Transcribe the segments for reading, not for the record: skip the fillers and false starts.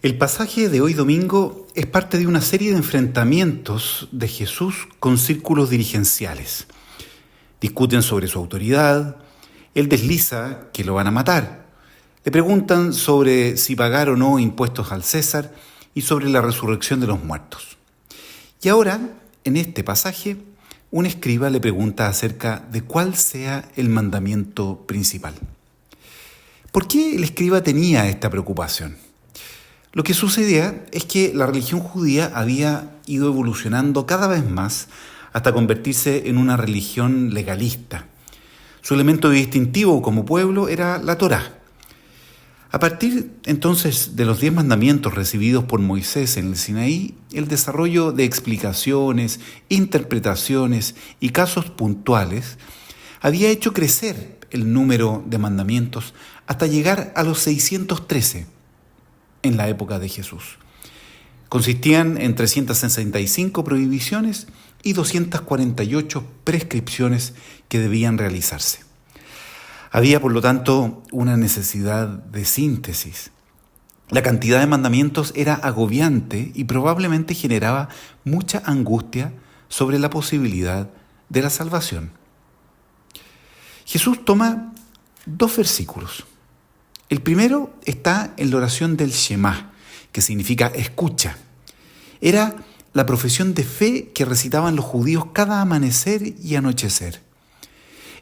El pasaje de hoy domingo es parte de una serie de enfrentamientos de Jesús con círculos dirigenciales. Discuten sobre su autoridad, él desliza que lo van a matar. Le preguntan sobre si pagar o no impuestos al César y sobre la resurrección de los muertos. Y ahora, en este pasaje, un escriba le pregunta acerca de cuál sea el mandamiento principal. ¿Por qué el escriba tenía esta preocupación? Lo que sucedía es que la religión judía había ido evolucionando cada vez más hasta convertirse en una religión legalista. Su elemento distintivo como pueblo era la Torá. A partir entonces de los 10 mandamientos recibidos por Moisés en el Sinaí, el desarrollo de explicaciones, interpretaciones y casos puntuales había hecho crecer el número de mandamientos hasta llegar a los 613 en la época de Jesús. Consistían en 365 prohibiciones y 248 prescripciones que debían realizarse. Había, por lo tanto, una necesidad de síntesis. La cantidad de mandamientos era agobiante y probablemente generaba mucha angustia sobre la posibilidad de la salvación. Jesús toma 2 versículos. El primero está en la oración del Shema, que significa escucha. Era la profesión de fe que recitaban los judíos cada amanecer y anochecer.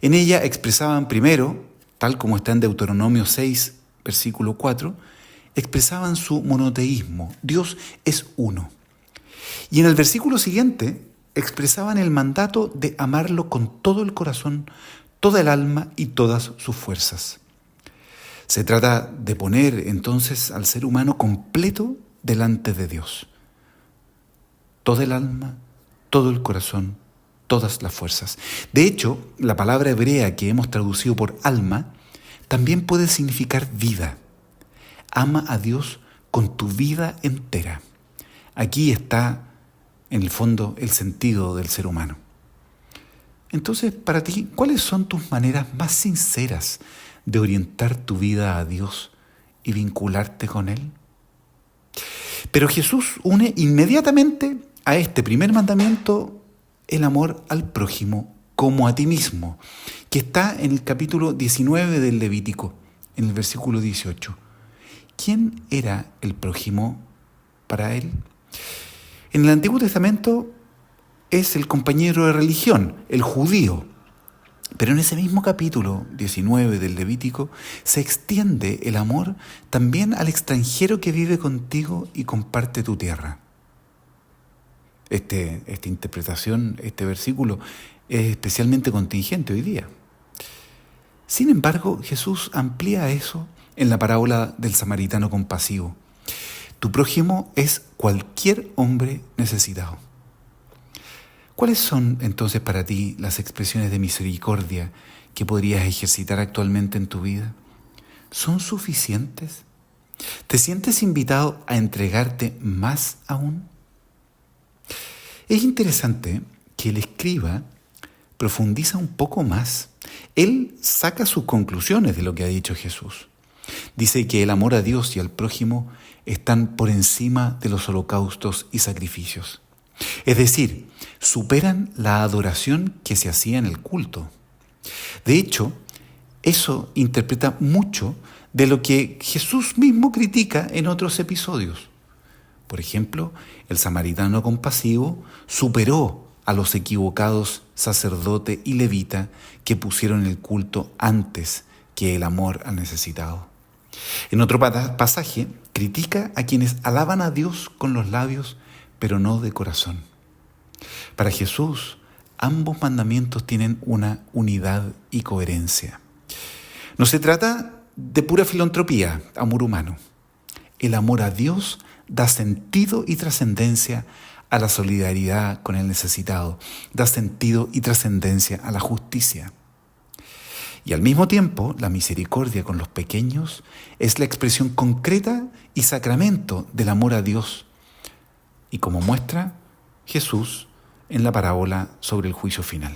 En ella expresaban primero, tal como está en Deuteronomio 6, versículo 4, expresaban su monoteísmo, Dios es uno. Y en el versículo siguiente expresaban el mandato de amarlo con todo el corazón, toda el alma y todas sus fuerzas. Se trata de poner entonces al ser humano completo delante de Dios. Toda el alma, todo el corazón, todas las fuerzas. De hecho, la palabra hebrea que hemos traducido por alma también puede significar vida. Ama a Dios con tu vida entera. Aquí está, en el fondo, el sentido del ser humano. Entonces, para ti, ¿cuáles son tus maneras más sinceras de orientar tu vida a Dios y vincularte con Él? Pero Jesús une inmediatamente a este primer mandamiento el amor al prójimo como a ti mismo, que está en el capítulo 19 del Levítico, en el versículo 18. ¿Quién era el prójimo para él? En el Antiguo Testamento es el compañero de religión, el judío. Pero en ese mismo capítulo 19 del Levítico se extiende el amor también al extranjero que vive contigo y comparte tu tierra. Esta interpretación, este versículo, es especialmente contingente hoy día. Sin embargo, Jesús amplía eso en la parábola del samaritano compasivo. Tu prójimo es cualquier hombre necesitado. ¿Cuáles son entonces para ti las expresiones de misericordia que podrías ejercitar actualmente en tu vida? ¿Son suficientes? ¿Te sientes invitado a entregarte más aún? Es interesante que el escriba profundiza un poco más. Él saca sus conclusiones de lo que ha dicho Jesús. Dice que el amor a Dios y al prójimo están por encima de los holocaustos y sacrificios. Es decir, superan la adoración que se hacía en el culto. De hecho, eso interpreta mucho de lo que Jesús mismo critica en otros episodios. Por ejemplo, el samaritano compasivo superó a los equivocados sacerdote y levita que pusieron el culto antes que el amor al necesitado. En otro pasaje, critica a quienes alaban a Dios con los labios, pero no de corazón. Para Jesús, ambos mandamientos tienen una unidad y coherencia. No se trata de pura filantropía, amor humano. El amor a Dios da sentido y trascendencia a la solidaridad con el necesitado, da sentido y trascendencia a la justicia. Y al mismo tiempo, la misericordia con los pequeños es la expresión concreta y sacramento del amor a Dios. Y como muestra Jesús en la parábola sobre el juicio final.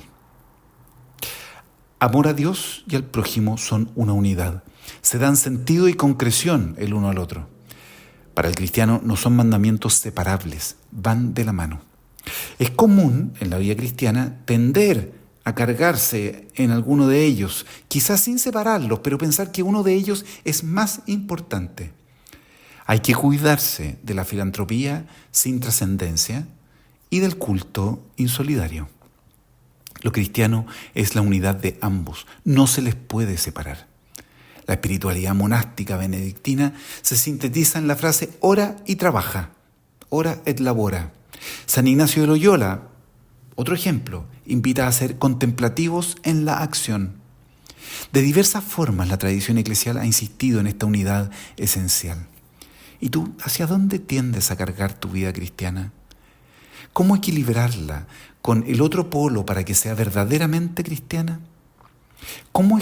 Amor a Dios y al prójimo son una unidad. Se dan sentido y concreción el uno al otro. Para el cristiano no son mandamientos separables, van de la mano. Es común en la vida cristiana tender a cargarse en alguno de ellos, quizás sin separarlos, pero pensar que uno de ellos es más importante. Hay que cuidarse de la filantropía sin trascendencia y del culto insolidario. Lo cristiano es la unidad de ambos, no se les puede separar. La espiritualidad monástica benedictina se sintetiza en la frase ora y trabaja, ora et labora. San Ignacio de Loyola, otro ejemplo, invita a ser contemplativos en la acción. De diversas formas la tradición eclesial ha insistido en esta unidad esencial. ¿Y tú, hacia dónde tiendes a cargar tu vida cristiana? ¿Cómo equilibrarla con el otro polo para que sea verdaderamente cristiana? ¿Cómo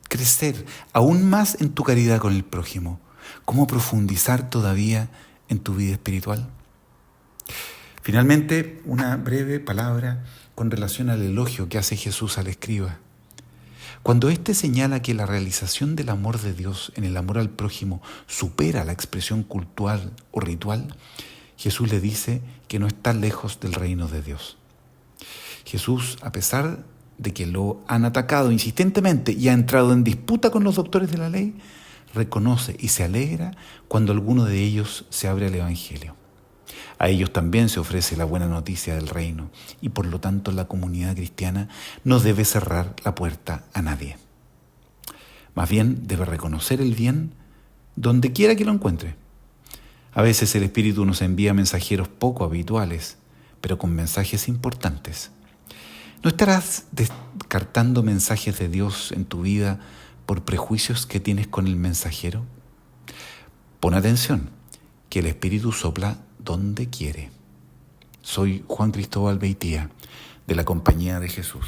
crecer aún más en tu caridad con el prójimo? ¿Cómo profundizar todavía en tu vida espiritual? Finalmente, una breve palabra con relación al elogio que hace Jesús al escriba. Cuando éste señala que la realización del amor de Dios en el amor al prójimo supera la expresión cultural o ritual, Jesús le dice que no está lejos del reino de Dios. Jesús, a pesar de que lo han atacado insistentemente y ha entrado en disputa con los doctores de la ley, reconoce y se alegra cuando alguno de ellos se abre al Evangelio. A ellos también se ofrece la buena noticia del reino y por lo tanto la comunidad cristiana no debe cerrar la puerta a nadie. Más bien debe reconocer el bien donde quiera que lo encuentre. A veces el Espíritu nos envía mensajeros poco habituales, pero con mensajes importantes. ¿No estarás descartando mensajes de Dios en tu vida por prejuicios que tienes con el mensajero? Pon atención, que el Espíritu sopla donde quiere. Soy Juan Cristóbal Beitía, de la Compañía de Jesús.